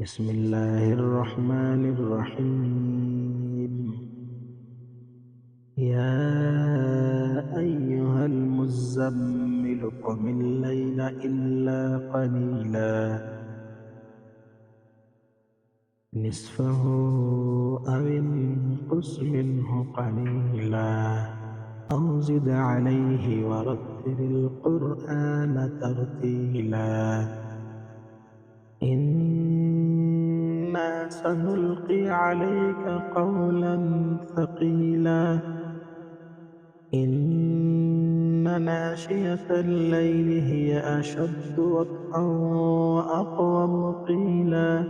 بسم الله الرحمن الرحيم. يا أيها المزمل قم الليل إلا قليلا نصفه أو انقص منه قليلا أو زد عليه ورتل القرآن ترتيلا إنا سنلقي عليك قولا ثقيلا إن ناشئة الليل هي أشد وطئا وأقوم قيلا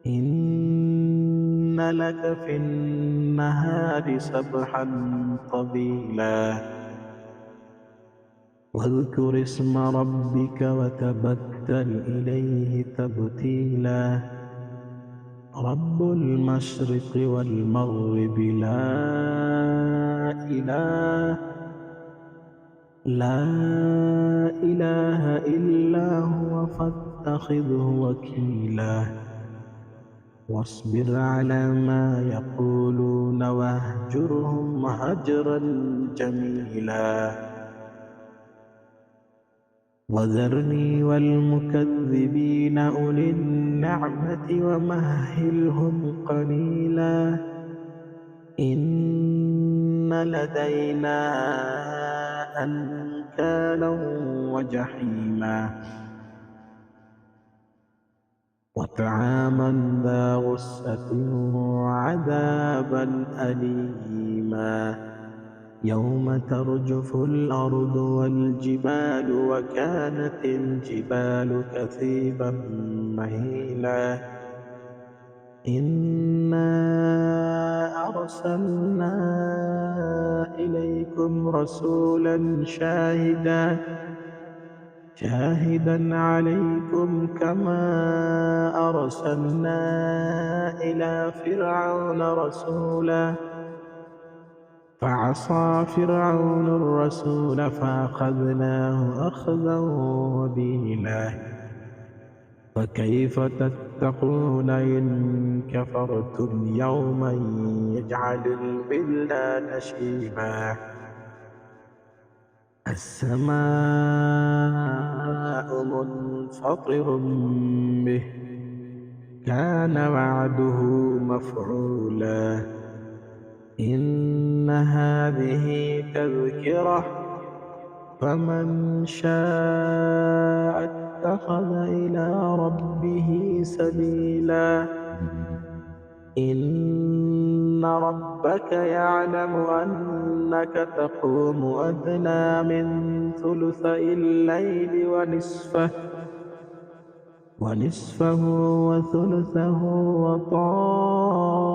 إن لك في النهار سبحا طويلا واذكر اسم ربك وتبتل إليه تبتيلا رب المشرق والمغرب لا إله إلا هو فاتخذه وكيلا واصبر على ما يقولون واهجرهم هجرا جميلا وذرني والمكذبين أولي النعمة ومهلهم قليلا إن لدينا أنكالا وجحيما وطعاما ذا غصة وعذابا أليما يوم ترجف الأرض والجبال وكانت الجبال كثيبا مهيلا إنا أرسلنا إليكم رسولا شاهدا عليكم كما أرسلنا إلى فرعون رسولا فعصى فرعون الرسول فأخذناه أخذا وبيلا فكيف تتقون إن كفرتم يوما يجعل الولدان شيبا السماء منفطر به كان وعده مفعولا إن هذه تذكرة فمن شاء اتخذ إلى ربه سبيلا إن ربك يعلم أنك تقوم أدنى من ثلثي الليل ونصفه وثلثه وطائفة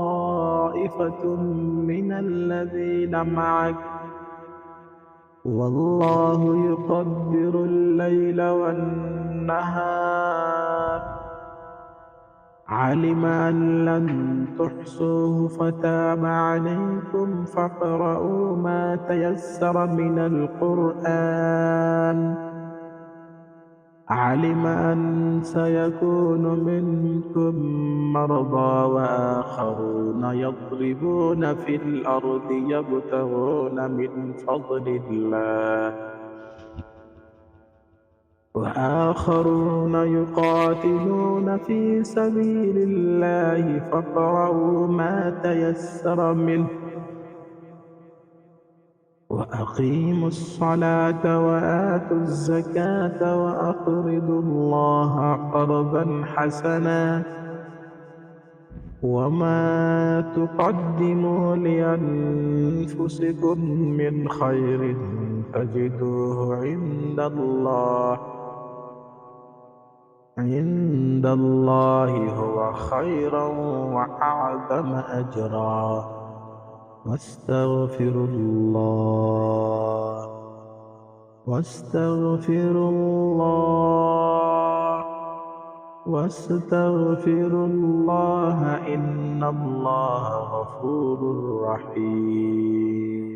من الذين معك والله يقدر الليل والنهار علم أن لن تحصوه فتاب عليكم فاقرؤوا ما تيسر من القرآن علم أن سيكون منكم مرضى وآخرون يضربون في الأرض يبتغون من فضل الله وآخرون يقاتلون في سبيل الله فاقرؤوا ما تيسر منه وأقيموا الصلاة وآتوا الزكاة وأقرضوا الله قرضا حسنا وما تقدموا لأنفسكم من خير تجدوه عند الله هو خيرا وأعظم أجرا واستغفر الله إن الله غفور رحيم.